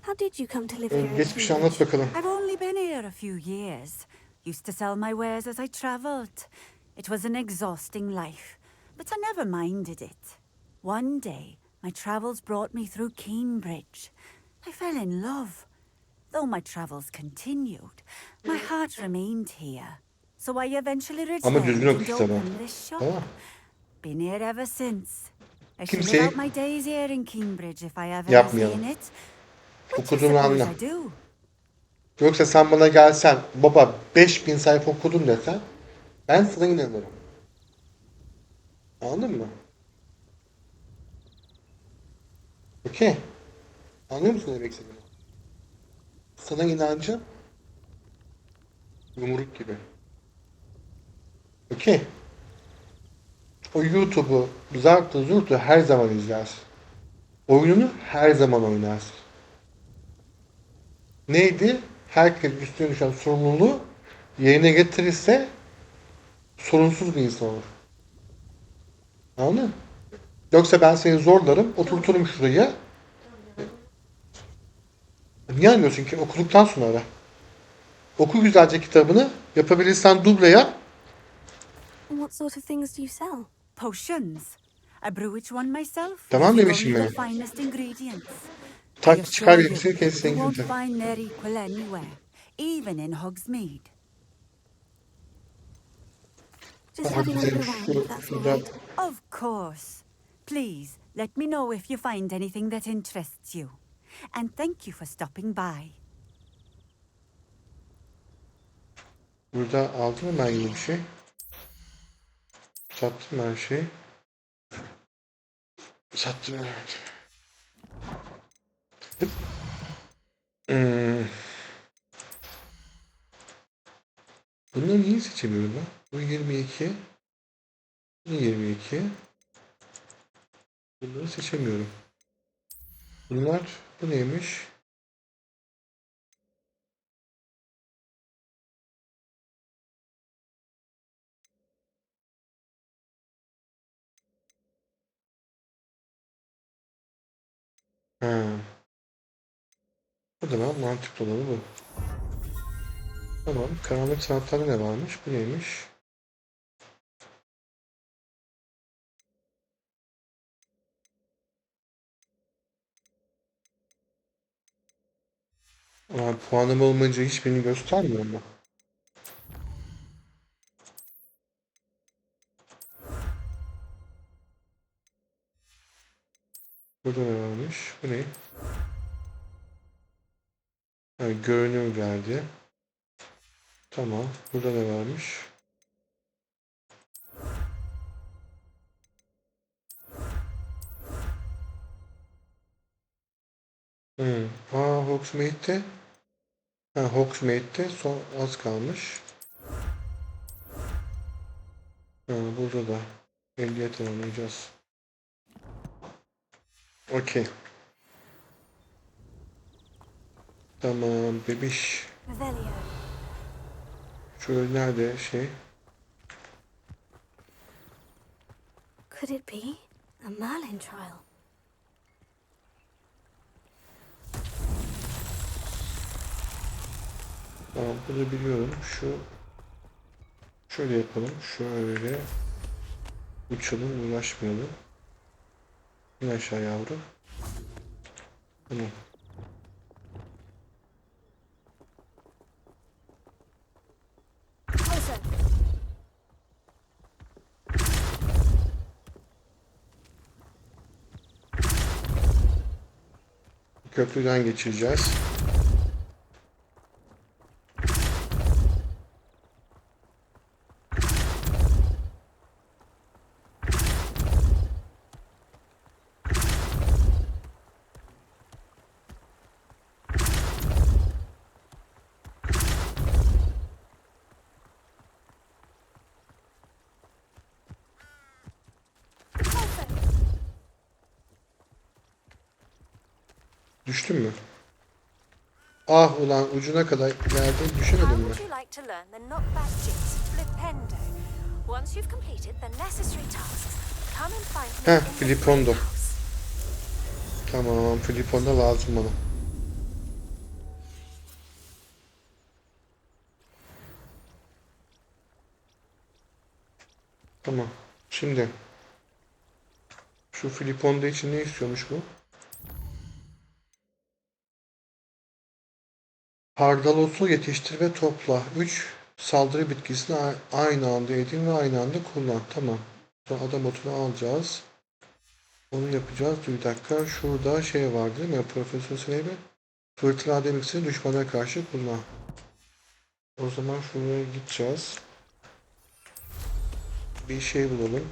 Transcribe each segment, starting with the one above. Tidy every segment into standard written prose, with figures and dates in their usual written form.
How did you come to live here? Geçmişi anlat bakalım. I've only been here a few years. Used to sell my wares as I travelled. It was an exhausting life, but I never minded it. One day, my travels brought me through Cambridge. I fell in love. Though my travels continued, my heart remained here. So I eventually returned düzgün oku and kitabı. opened this shop. Tamam. Been here ever since. I should Kimseyi live out my days here in Cambridge if I have yapmayalım. anything in it. Which I Okuduğunu suppose anla. I do. Yoksa sen bana gelsen, baba 5000 sayfa okudum desen, ben sana inanırım. Anladın mı? Okey. Anlıyor musun ne demek istediğimi? Sana inancım yumruk gibi. Okey. O YouTube'u, zartı zurtu her zaman izlersin. Oyununu her zaman oynarsın. Neydi? Herkes üstüne düşen sorumluluğu yerine getirirse sorunsuz bir insan olur. Anladın mı? Yoksa ben seni zorlarım, oturturum şuraya. Niye anlıyorsun ki? Okuduktan sonra. Oku güzelce kitabını, yapabilirsen duble yap. What sort of things do you sell? Potions. I brew each one myself. Tamam using demişim only ben. the finest ingredients. I Tak çıkar assure you, birisini kesin you won't kötü. find their equal anywhere, even in Hogsmeade. Just having a look around, if that's all right. Of course. Please, let me know if you find anything that interests you. And thank you for stopping by. Burada aldım mı ben yine bir şey? Sattım her şeyi. Sattım evet. Bunları niye seçemiyorum ben? Bu 22. Bu 22. Bunları seçemiyorum. Bunlar, bu neymiş? Ha. Bu da lan mantıklı olanı bu. Tamam. Karanlık sanatlarda ne varmış? Bu neymiş? Aa, puanım olmayınca hiçbirini göstermiyor mu? Burada ne varmış? Bu ne? Ha, görünüm verdi. Tamam. Burada ne varmış? Hogsmeade'de. Ha, Hogsmeade'de son az kalmış. Ha, burada da 50'ye tamamlayacağız. Okey. Tamam bebiş. Revelio. Şöyle nerede şey? Could it be a Merlin trial? Tamam bunu biliyorum. Şöyle yapalım. Şöyle uçalım, ulaşmayalım. İn aşağı yavrum. Tamam. Closer. Köprüden geçireceğiz. Closer. Düştün mü? Ah ulan ucuna kadar geldi. Düşemedin How mi? would you like to learn the knockback jigs Flipendo? Once you've completed the necessary tasks, come and find me Heh, in the Flipondo. house. Tamam, Flipondo lazım bana. Tamam. Şimdi şu Filiponda için ne istiyormuş bu? Hardalotu yetiştir ve topla. 3 saldırı bitkisini aynı anda edin ve aynı anda kullan. Tamam. Sonra adam otunu alacağız. Onu yapacağız. Bir dakika. Şurada şey var değil mi? Profesör Süleyman. Fırtına demiksini düşmana karşı kullan. O zaman şuraya gideceğiz. Bir şey bulalım.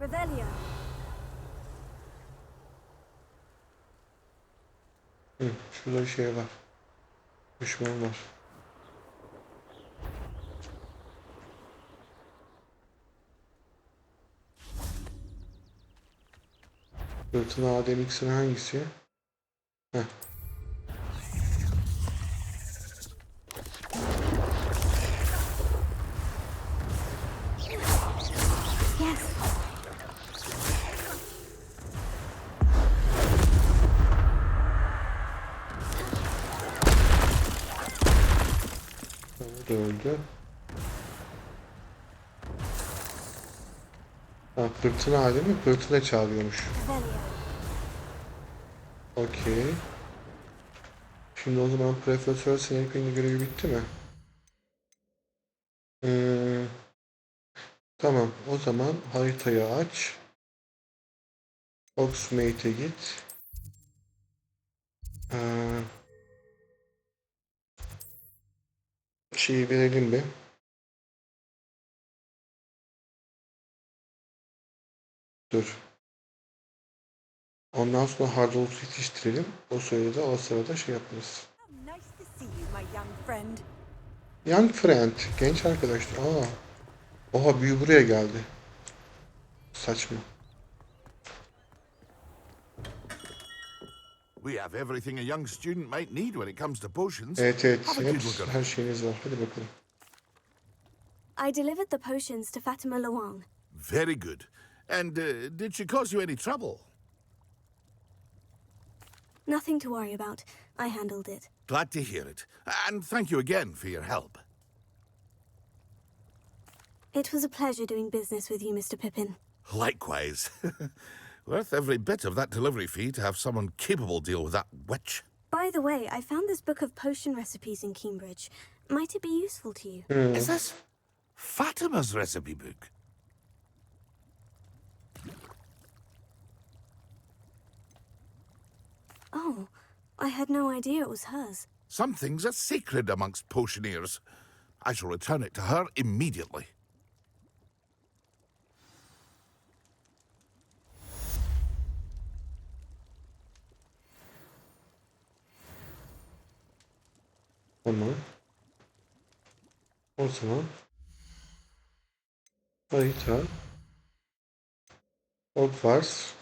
Revelio. Şurada bir şey var. Düşman var. Fırtına Adem iksiri hangisi? Heh. Yes. O da öldü. Ha, fırtına Adem'i fırtına çağırıyormuş. Revelio. Okey. Şimdi o zaman Profesör Snape'in görevi bitti mi? Tamam. O zaman haritayı aç. Hogsmeade'e git. Şeyi verelim bir. Dur. Ondan sonra Hardolt'u yetiştirelim. O sırada şey yaparız. Nice to see you, my young friend. Young friend. Genç arkadaşlar. Oha büyü buraya geldi. Saçma. We have everything a young student might need when it comes to potions. Evet evet. Have a good look Her around. şeyiniz var. Hadi bakalım. I delivered the potions to Fatima Luang. Very good. And did she cause you any trouble? Nothing to worry about. I handled it. Glad to hear it. And thank you again for your help. It was a pleasure doing business with you, Mr. Pippin. Likewise. Worth every bit of that delivery fee to have someone capable deal with that witch. By the way, I found this book of potion recipes in Cambridge. Might it be useful to you? Is this Fatima's recipe book? Oh, I had no idea it was hers. Some things are sacred amongst potioneers. I shall return it to her immediately. Tamam. O zaman harita Hogwarts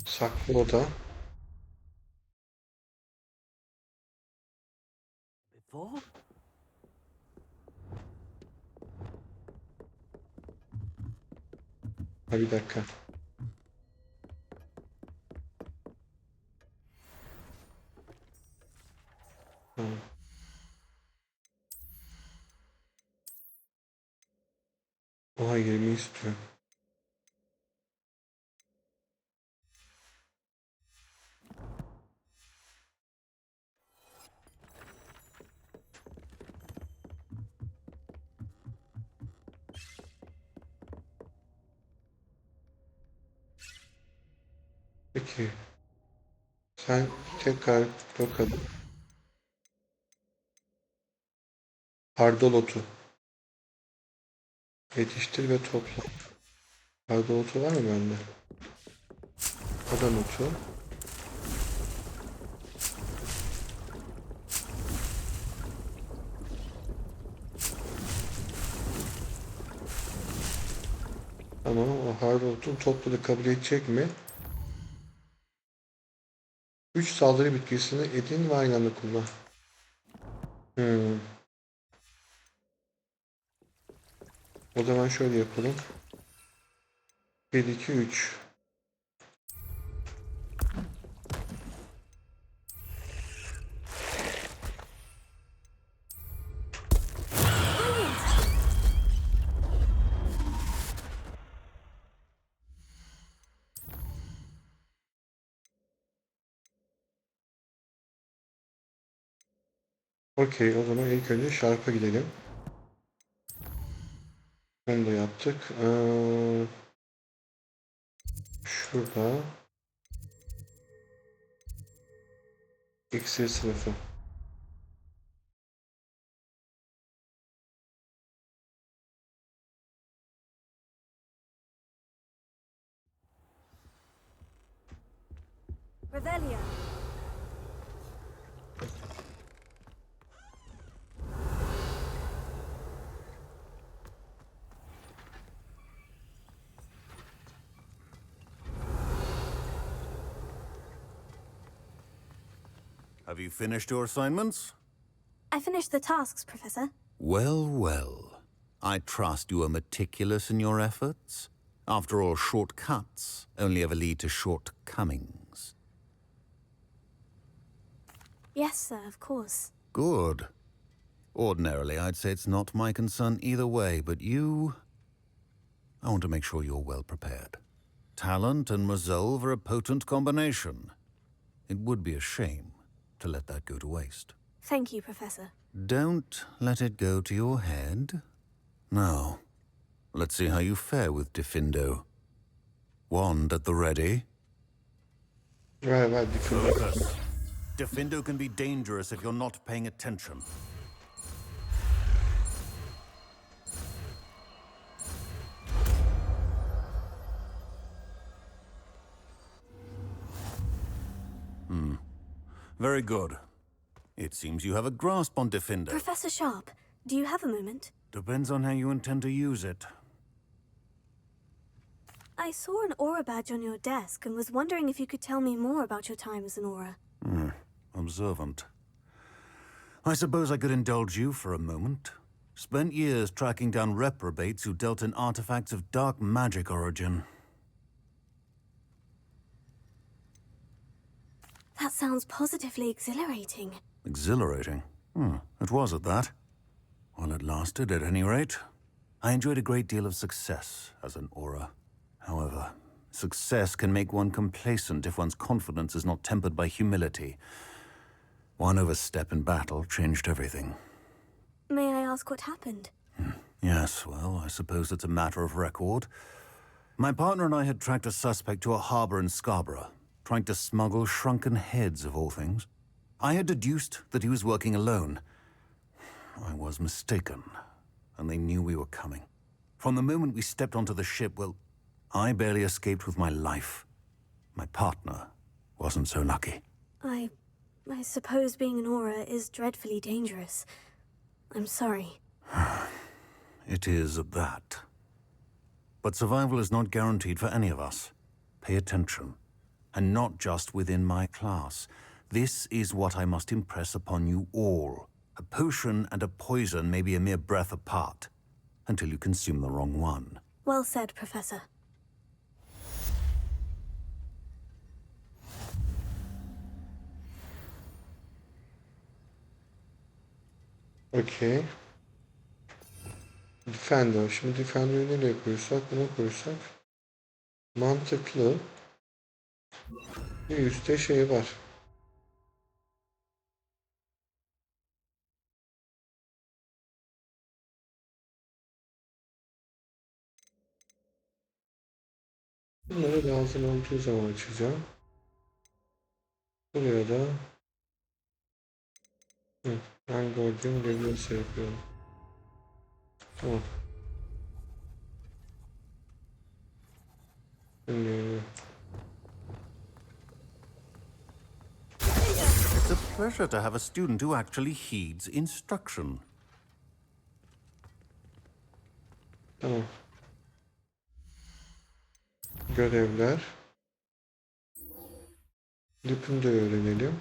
saklı oda Before? ha, bir dakika. Tamam. Oha 20 istiyor. Peki. Sen tekrar bakalım. Hardolotu yetiştir ve topla. Hardolotu var mı bende? Adam otu. Ama o Hardolt'un topları kabul edecek mi? 3 saldırı bitkisini edin ve aynı anda kullan. O zaman şöyle yapalım. 1, 2, 3. Okey, o zaman ilk önce Sharp'a gidelim. Onu da yaptık. Şurada iksir sınıfı. Revelio. Have you finished your assignments? I finished the tasks, Professor. Well, well. I trust you are meticulous in your efforts. After all, shortcuts only ever lead to shortcomings. Yes, sir, of course. Good. Ordinarily, I'd say it's not my concern either way, but you... I want to make sure you're well prepared. Talent and resolve are a potent combination. It would be a shame to let that go to waste. Thank you, Professor. Don't let it go to your head. Now, let's see how you fare with Diffindo. Wand at the ready. Ver Diffindo. Focus. Diffindo can be dangerous if you're not paying attention. Very good. It seems you have a grasp on Diffindo. Professor Sharp, do you have a moment? Depends on how you intend to use it. I saw an aura badge on your desk and was wondering if you could tell me more about your time as an aura. Observant. I suppose I could indulge you for a moment. Spent years tracking down reprobates who dealt in artifacts of dark magic origin. That sounds positively exhilarating. Exhilarating. It was at that. While it lasted, at any rate. I enjoyed a great deal of success as an aura. However, success can make one complacent if one's confidence is not tempered by humility. One overstep in battle changed everything. May I ask what happened? Yes, well, I suppose it's a matter of record. My partner and I had tracked a suspect to a harbor in Scarborough, trying to smuggle shrunken heads of all things. I had deduced that he was working alone. I was mistaken, and they knew we were coming. From the moment we stepped onto the ship, well, I barely escaped with my life. My partner wasn't so lucky. I suppose being an aura is dreadfully dangerous. I'm sorry. It is at that. But survival is not guaranteed for any of us. Pay attention. And not just within my class. This is what I must impress upon you all. A potion and a poison may be a mere breath apart, until you consume the wrong one. Well said, Professor. Okey. Defender. Şimdi Defender'ı nereye koysak, bunu koysak. Mantıklı. Bir üstte şey var. Bunları lazım olduğu zaman açacağım. Buraya da ben Guardian Legacy yapıyorum. Tamam. Şimdi It's a pleasure to have a student who actually heeds instruction. tamam. Görevler. Lipin'de öğrenelim.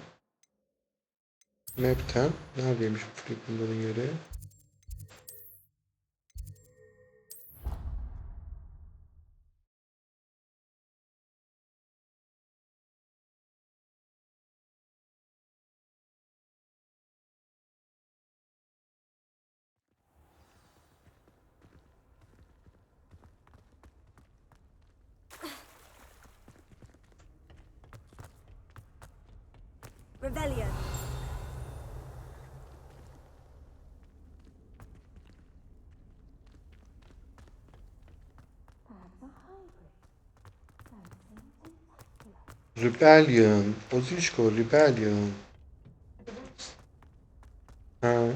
Map'ten. Neredeymiş bu Lipin'lerin yeri? Revelio. Rebellion. Ozishko, Rebellion. Ha.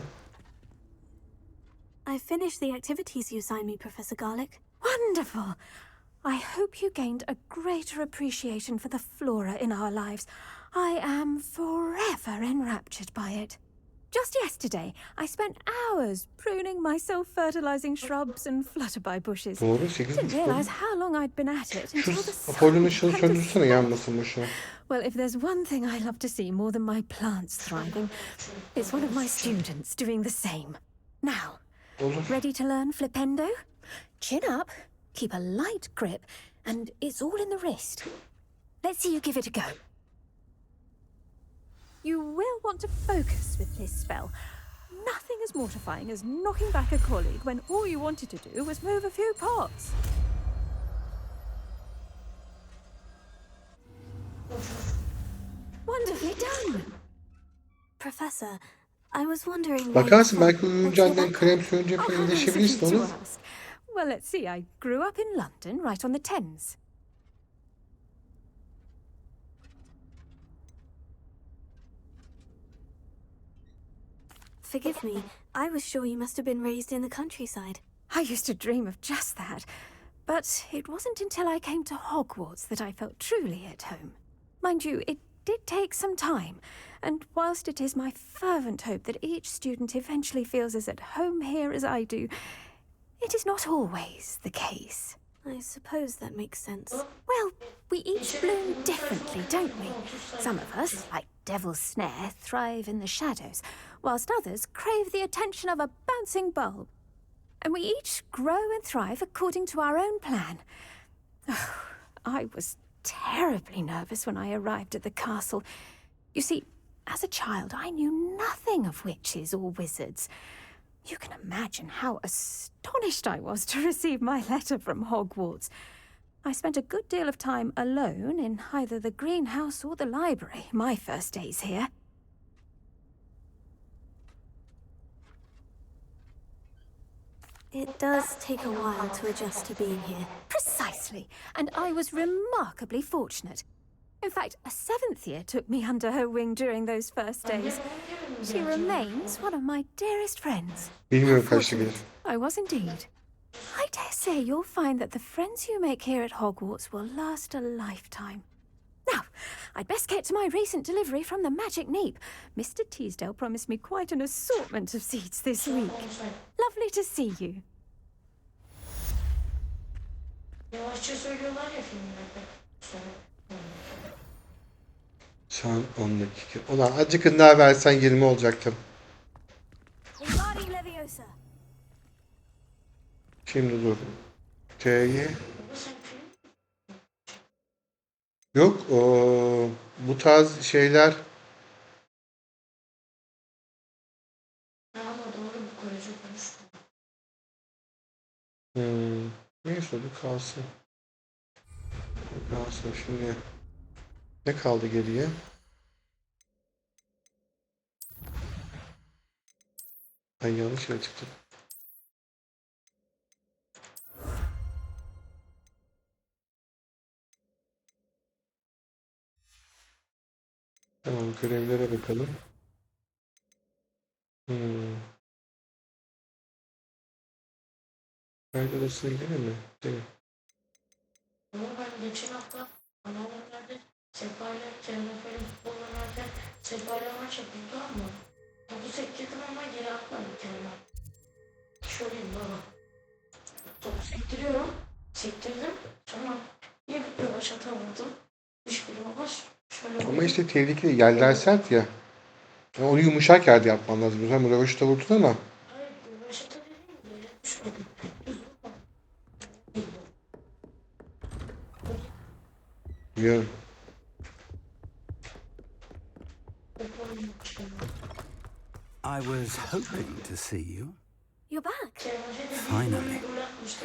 I finished the activities you assigned me, Professor Garlick. Wonderful! I hope you gained a greater appreciation for the flora in our lives. I am forever enraptured by it. Just yesterday, I spent hours pruning my self-fertilizing shrubs and flutterby bushes. Doğru 8 Didn't buçuk realize oldu. how long I'd been at it Şu until the sun Apollon ışığını began to söndürsene set. yanmasın boşuna. Well, if there's one thing I love to see more than my plants thriving, it's one of my students doing the same. Now, Olur. ready to learn flipendo? Chin up, keep a light grip, and it's all in the wrist. Let's see you give it a go. You will want to focus with this spell. Nothing as mortifying as knocking back a colleague when all you wanted to do was move a few pots. Wonderfully done. Professor, I was wondering why you Bakarsın said, belki uyuyunca "Let's get annen back krem on." sürünce falan how nice of you iyileşebilirsin to onu. ask. Well, let's see. I grew up in London, right on the Thames. Forgive me, I was sure you must have been raised in the countryside. I used to dream of just that. But it wasn't until I came to Hogwarts that I felt truly at home. Mind you, it did take some time, and whilst it is my fervent hope that each student eventually feels as at home here as I do, it is not always the case. I suppose that makes sense. Well, we each bloom differently, don't we? Some of us, like Devil's Snare, thrive in the shadows, whilst others crave the attention of a bouncing bulb. And we each grow and thrive according to our own plan. Oh, I was terribly nervous when I arrived at the castle. You see, as a child, I knew nothing of witches or wizards. You can imagine how astonished I was to receive my letter from Hogwarts. I spent a good deal of time alone in either the greenhouse or the library my first days here. It does take a while to adjust to being here. Precisely, and I was remarkably fortunate. In fact, a 7th year took me under her wing during those first days. She remains one of my dearest friends. Bilmiyorum How kaçta fortunate gelir. I was indeed. I dare say you'll find that the friends you make here at Hogwarts will last a lifetime. Now, I'd best get to my recent delivery from the Magic Neep. Mr. Teasdale promised me quite an assortment of seeds this week. Lovely to see you. Yavaşça söylüyorlar ya filmlerde. Şu an 10 dakika. Ulan azıcık daha versen 20 olacaktım. Wingardium Leviosa. Şimdi dur. C'ye. Yok bu tarz şeyler Ama doğru bu koruyucu konuştu. neyse bu kalsın. Kalsın şimdi. Ne kaldı geriye? Ay yanlış yere çıktım. Tamam görevlere bakalım. Kayıt odasına gidelim mi? Değil mi? Ama ben geçen hafta anaokullarda Sefa'yla Kerem'le futbol oynarken Sefa'yla maç yapıldı ama topu sektirdim ama geri atmadım Kerem'e. Şöyleyim baba. Topu sektiriyorum. Sektirdim. Sonra niye bir rövaş atamadım? Hiçbir rövaş. Şöyle Ama vurdum. işte tehlikeli yerler sert ya. Yani onu yumuşak yerde yapman lazım. Sen rövaşata vurdun ama Hayır rövaş atabilirim diye düşmedim. biliyorum. I was hoping to see you. You're back. Finally.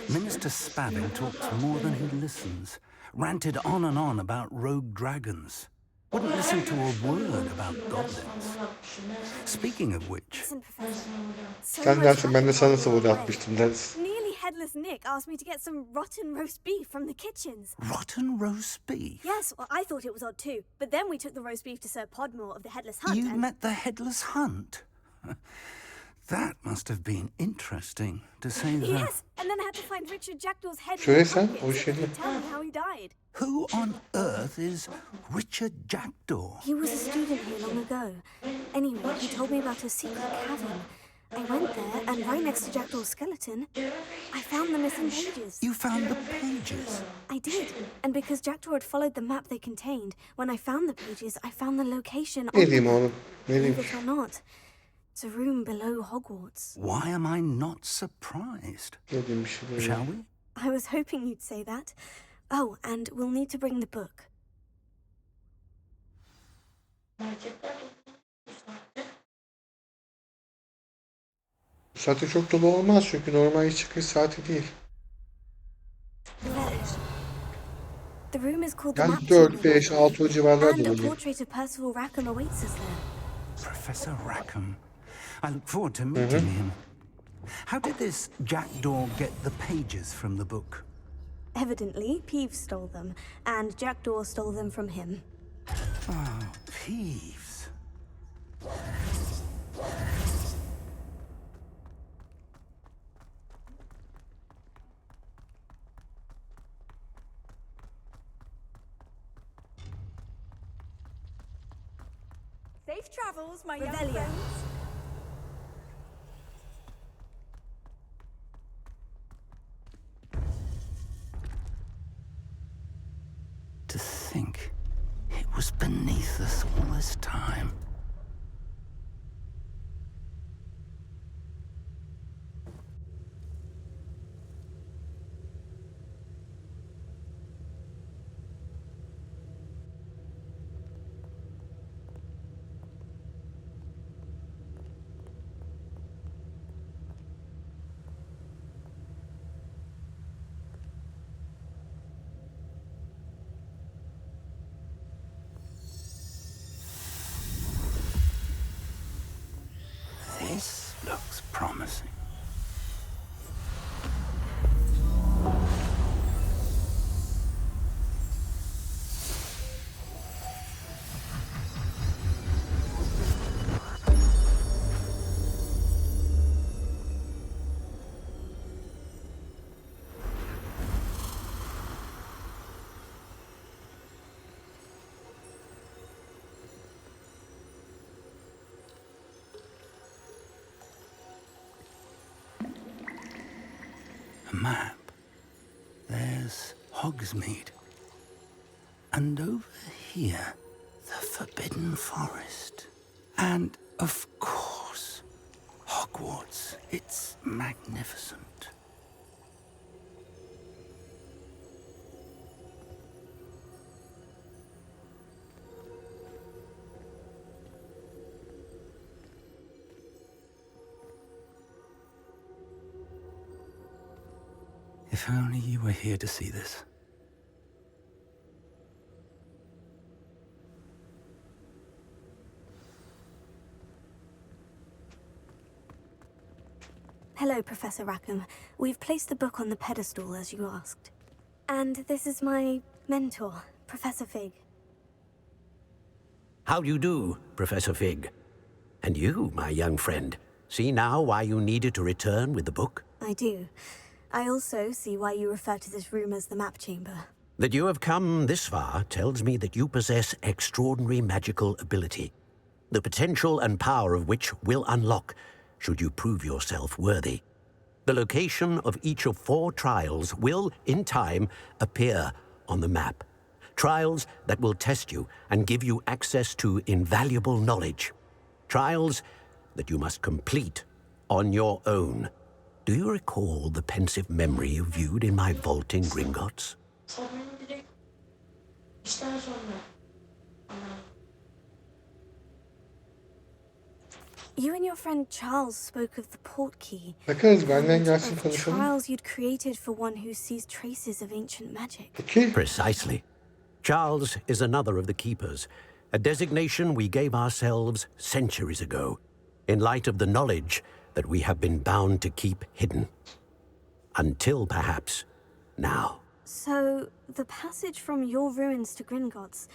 Minister Spabbing talks more than he listens. Ranted on and on about rogue dragons. Wouldn't listen to a word about goblins. Speaking of which, Listen, Professor. So Sen much dersin ben de happened sana while you savur were away. atmıştım dersin. Nearly headless Headless Nick asked me to get some rotten roast beef from the kitchens. Rotten roast beef? Yes, well, I thought it was odd too. But then we took the roast beef to Sir Podmore of the Headless Hunt. You and... met the Headless Hunt? That must have been interesting, to say the... Yes, and then I had to find Richard Jackdaw's head in Söyle the sen pocket o so he şeyi. could tell me how he died. Who on earth is Richard Jackdaw? He was a student here long ago. Anyway, he told me about a secret cavern. I went there, and right next to Jackdaw's skeleton, I found the missing pages. You found the pages? I did, and because Jackdaw had followed the map they contained, when I found the pages, I found the location on Ne the diyeyim map. oğlum? Ne Believe diyeyim? it or not, it's a room below Hogwarts. Why am I not surprised? Ne diyeyim bir şey diyeyim. Shall we? I was hoping you'd say that. Oh, and we'll need to bring the book. Marketler Bu saatte çok dolu olmaz çünkü normal iş çıkış saati değil. There. The room is called the Yani Map 4, Chamber, 5, 6 o civarlar and a dolu. portrait of Percival Rackham awaits us there. Professor Rackham. I look forward to meeting him. How did this Jackdaw get the pages from the book? Evidently, Peeves stole them, and Jackdaw stole them from him. Oh, Peeves. Safe travels, my young Revelio. friends. To think it was beneath us all this time. This looks promising. A map. There's Hogsmeade. And over here, the Forbidden Forest. And, of course, Hogwarts. It's magnificent. If only you were here to see this. Hello, Professor Rackham. We've placed the book on the pedestal, as you asked. And this is my mentor, Professor Fig. How do you do, Professor Fig? And you, my young friend, see now why you needed to return with the book? I do. I also see why you refer to this room as the Map Chamber. That you have come this far tells me that you possess extraordinary magical ability, the potential and power of which will unlock should you prove yourself worthy. The location of each of 4 trials will, in time, appear on the map. Trials that will test you and give you access to invaluable knowledge. Trials that you must complete on your own. Do you recall the pensive memory you viewed in my vaulting Gringotts? sanırım direkt işten sonra. You and your friend Charles spoke of the portkey. Bakarız benden and gelsin of konuşalım. trials you'd created for one who sees traces of ancient magic. Peki. Precisely. Charles is another of the keepers, a designation we gave ourselves centuries ago, in light of the knowledge that we have been bound to keep hidden. Until perhaps now. So, the passage from your ruins to Gringotts,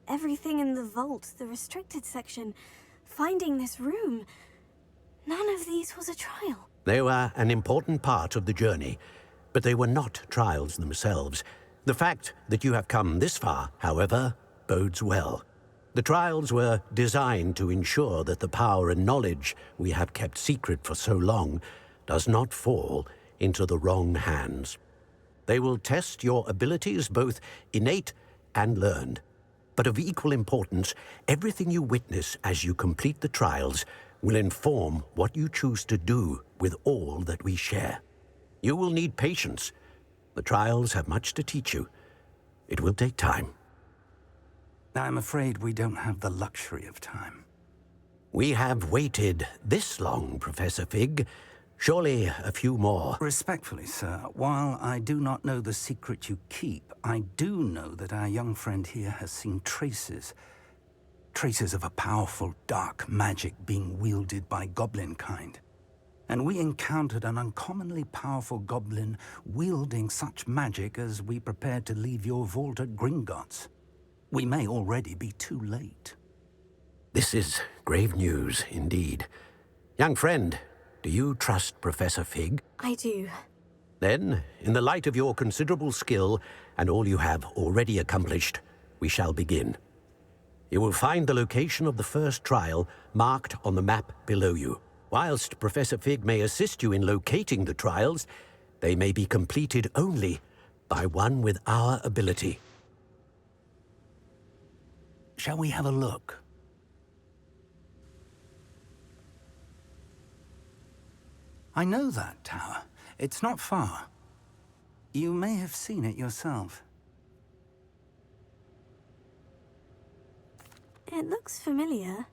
everything in the vault, the restricted section, finding this room, none of these was a trial. They were an important part of the journey, but they were not trials themselves. The fact that you have come this far, however, bodes well. The trials were designed to ensure that the power and knowledge we have kept secret for so long does not fall into the wrong hands. They will test your abilities, both innate and learned. But of equal importance, everything you witness as you complete the trials will inform what you choose to do with all that we share. You will need patience. The trials have much to teach you. It will take time. I'm afraid we don't have the luxury of time. We have waited this long, Professor Fig. Surely a few more. Respectfully, sir, while I do not know the secret you keep, I do know that our young friend here has seen traces. Traces of a powerful dark magic being wielded by goblin kind. And we encountered an uncommonly powerful goblin wielding such magic as we prepared to leave your vault at Gringotts. We may already be too late. This is grave news indeed. Young friend, do you trust Professor Fig? I do. Then, in the light of your considerable skill and all you have already accomplished, we shall begin. You will find the location of the first trial marked on the map below you. Whilst Professor Fig may assist you in locating the trials, they may be completed only by one with our ability. Shall we have a look? I know that tower. It's not far. You may have seen it yourself. It looks familiar.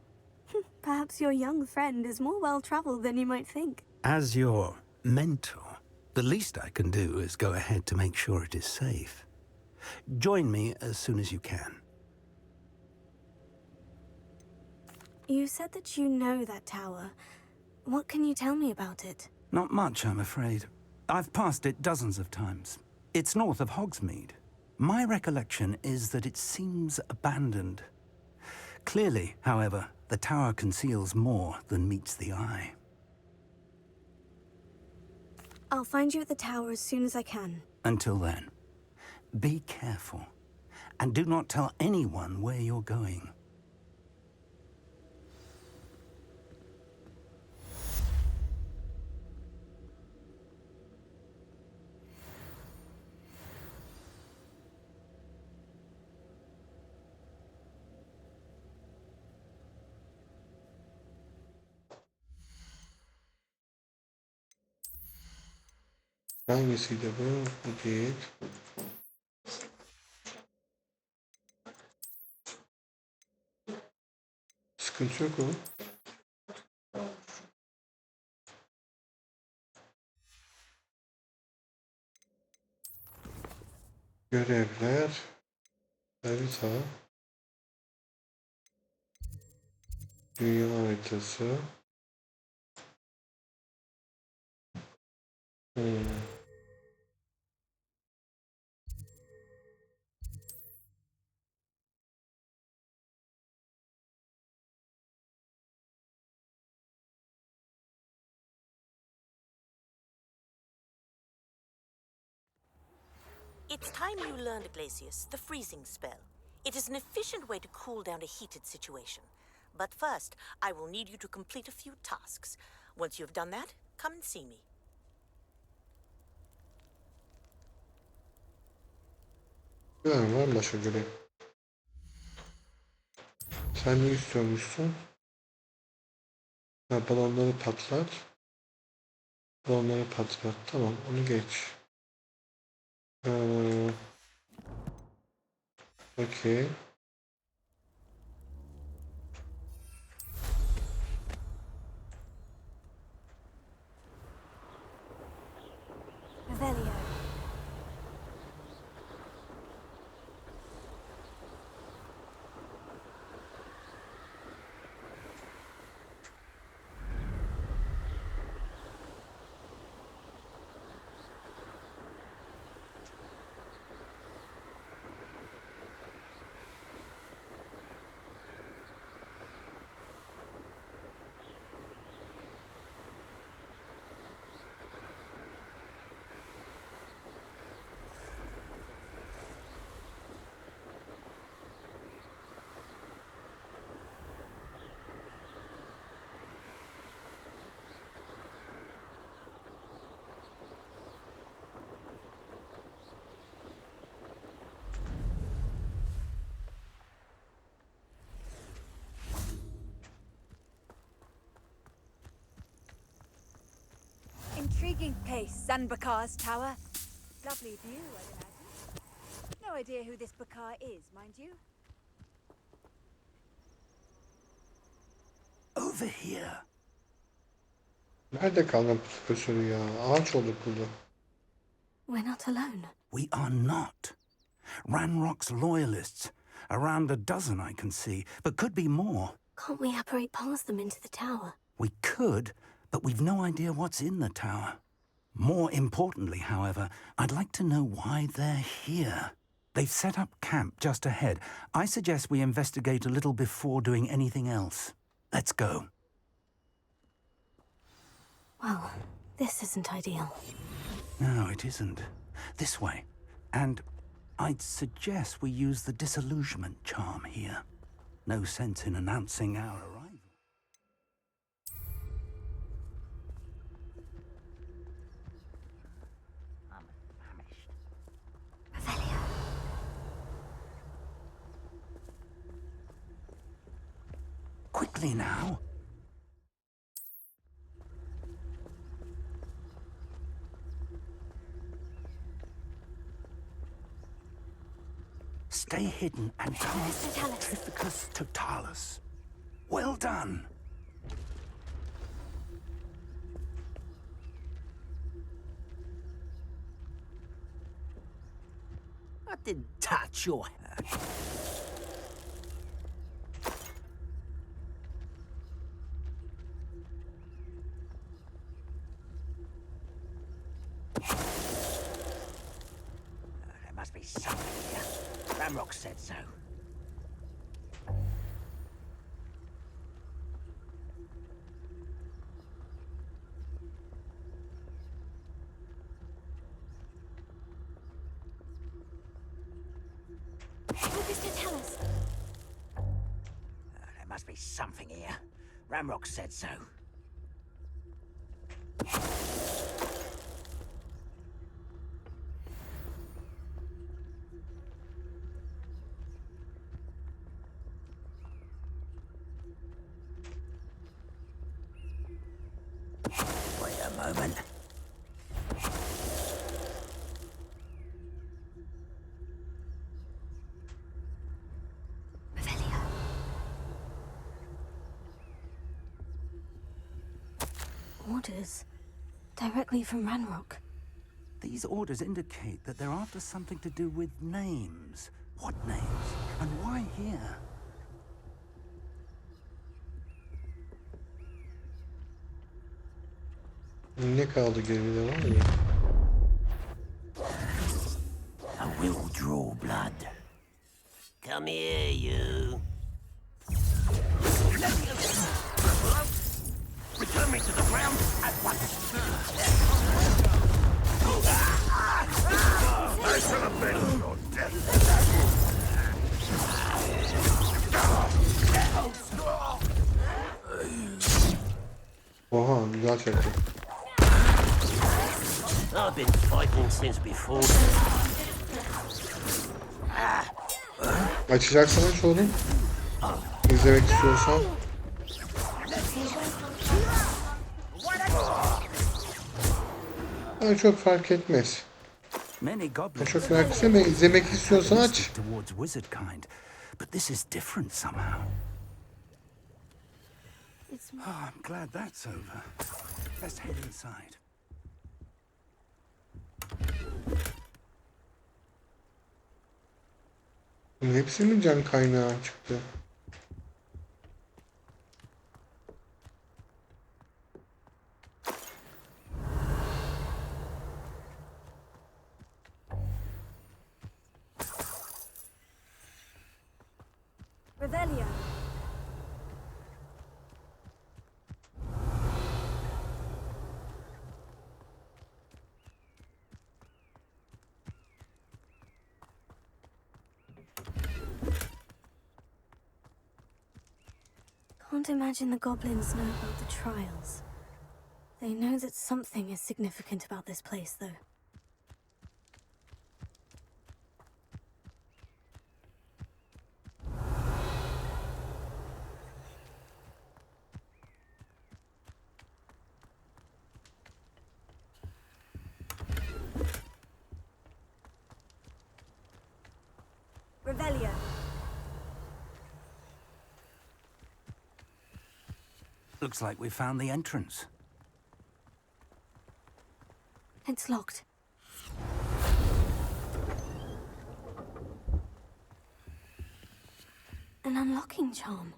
Perhaps your young friend is more well-traveled than you might think. As your mentor, the least I can do is go ahead to make sure it is safe. Join me as soon as you can. You said that you know that tower. What can you tell me about it? Not much, I'm afraid. I've passed it dozens of times. It's north of Hogsmeade. My recollection is that it seems abandoned. Clearly, however, the tower conceals more than meets the eye. I'll find you at the tower as soon as I can. Until then, be careful, and do not tell anyone where you're going. Hangisiydi bu? Bu değil. Sıkıntı yok o. Görevler. Harita. Dünya haritası. It's time you learned, Glacius, the freezing spell. It is an efficient way to cool down a heated situation. But first, I will need you to complete a few tasks. Once you have done that, come and see me. Var mı başka görev? Sen ne istiyormuşsun? Ha, balonları patlat. Balonları patlat. Tamam, onu geç. Okey. Revelio. Making pace, Sanbakar's tower. Lovely view, I imagine. No idea who this Bakar is, mind you. Over here. Nerede kaldın profesörü ya? Ağaç oldu burada. We're not alone. We are not. Ranrock's loyalists. Around a dozen I can see, but could be more. Can't we apparate past them into the tower? We could, but we've no idea what's in the tower. More importantly, however, I'd like to know why they're here. They've set up camp just ahead. I suggest we investigate a little before doing anything else. Let's go. Well, this isn't ideal. No, it isn't. This way. And I'd suggest we use the disillusionment charm here. No sense in announcing our arrival. Revelio. Quickly now. Stay hidden and cast Trificus Totalis. Well done. I didn't touch your hand. There must be something here. Ramrock said so. Focus to tell us. There must be something here. Ramrock said so. Wait a moment. Revelio. Orders. Directly from Ranrock. These orders indicate that they're after something to do with names. What names? And why here? Ne kaldı geride var mı? I will draw blood. Come here, you. Return me to the ground at once. I shall avenge your death. Oha, güzel çekti. I've been fighting since before. Açacaksan aç oğlum. İzlemek istiyorsan. Yani çok fark etmez. Many goblins Çok fark etmez ama izlemek istiyorsan aç. towards wizard kind, but this is different somehow. It's Oh, I'm glad that's over. Let's head inside. Bunun hepsi mi can kaynağı çıktı? Revelio. Can't imagine the goblins know about the trials. They know that something is significant about this place, though. Revelio. Looks like we found the entrance. It's locked. An unlocking charm.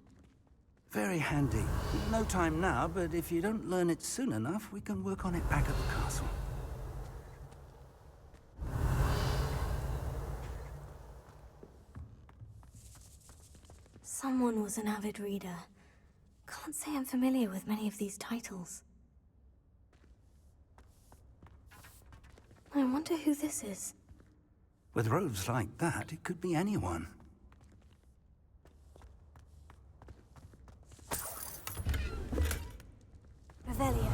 Very handy. No time now, but if you don't learn it soon enough, we can work on it back at the castle. Someone was an avid reader. Can't say I'm familiar with many of these titles. I wonder who this is. With robes like that, it could be anyone. Revelio.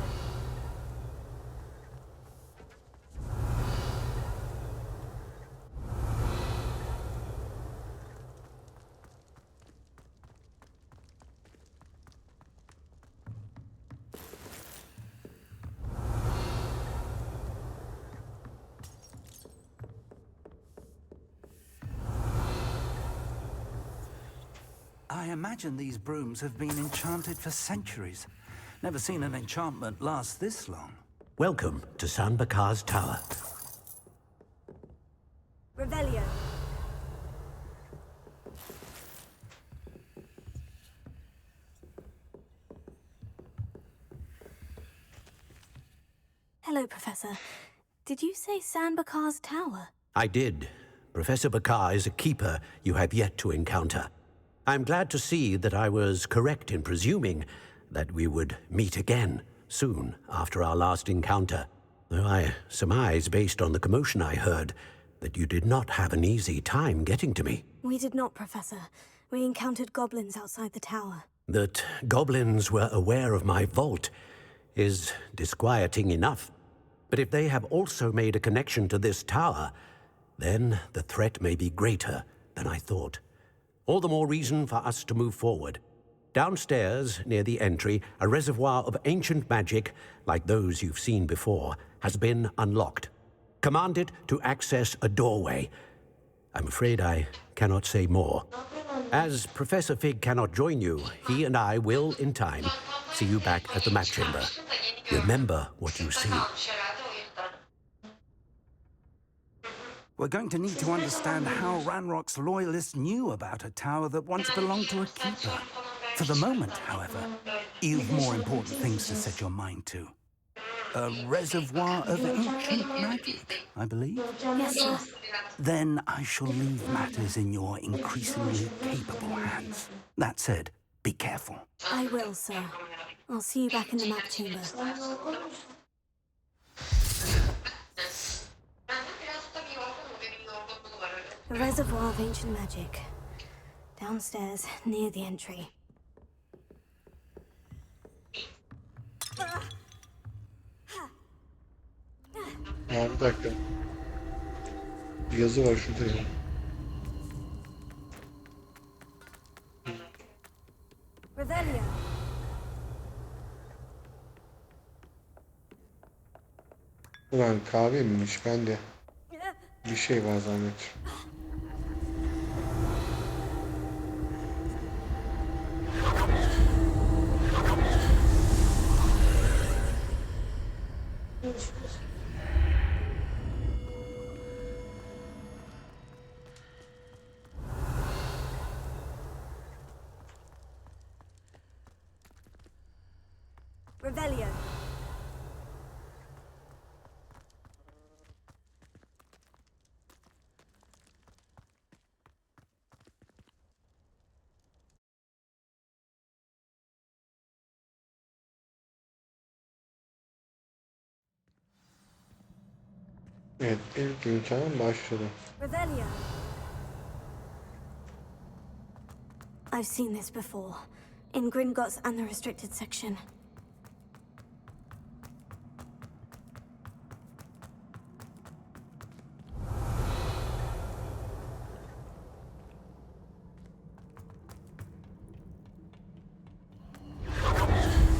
I imagine these brooms have been enchanted for centuries. Never seen an enchantment last this long. Welcome to San Bakar's Tower. Revelio. Hello, Professor. Did you say San Bakar's Tower? I did. Professor Bakar is a keeper you have yet to encounter. I'm glad to see that I was correct in presuming that we would meet again soon after our last encounter, though I surmise, based on the commotion I heard, that you did not have an easy time getting to me. We did not, Professor. We encountered goblins outside the tower. That goblins were aware of my vault is disquieting enough. But if they have also made a connection to this tower, then the threat may be greater than I thought. All the more reason for us to move forward. Downstairs, near the entry, a reservoir of ancient magic, like those you've seen before, has been unlocked. Command it to access a doorway. I'm afraid I cannot say more. As Professor Fig cannot join you, he and I will, in time, see you back at the map chamber. Remember what you see. We're going to need to understand how Ranrock's loyalists knew about a tower that once belonged to a keeper. For the moment, however, you've more important things to set your mind to. A reservoir of ancient magic, I believe? Yes, sir. Then I shall leave matters in your increasingly capable hands. That said, be careful. I will, sir. I'll see you back in the map chamber. A reservoir of ancient magic. Downstairs, near the entry. Ya bir dakika. Bir yazı var şurada ya. Revelio. Ulan kahve miymiş? Ben de bir şey var zannettim. Revelio. Evet, ilk imkan başladı. Revelio. I've seen this before. In Gringotts and the restricted section.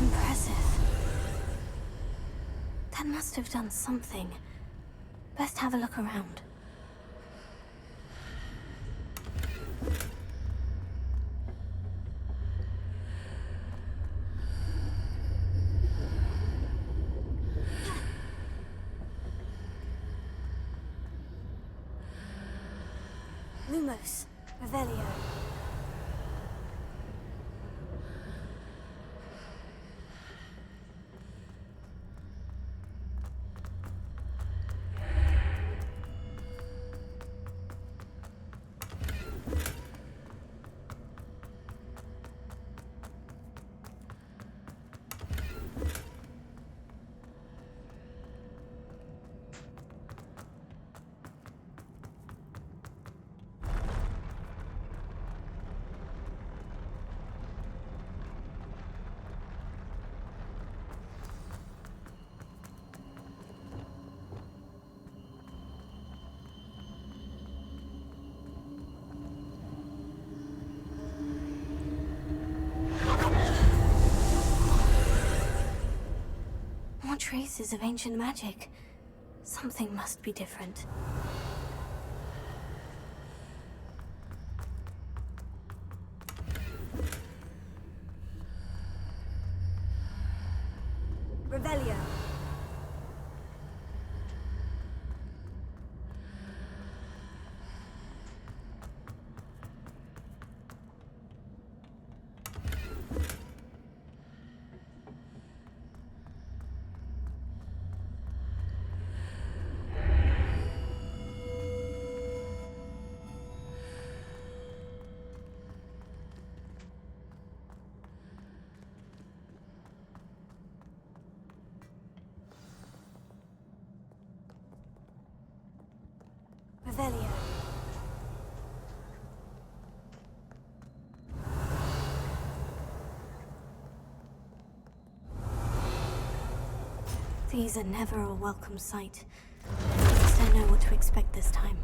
Impressive. That must have done something. Best have a look around. Lumos, Revelio. More traces of ancient magic. Something must be different. Revelio. Revelio. These are never a welcome sight. At least I know what to expect this time.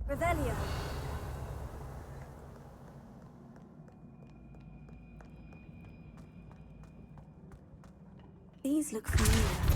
Revelio. These look familiar.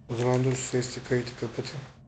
O zaman dur, sesli kayıtı kapatayım.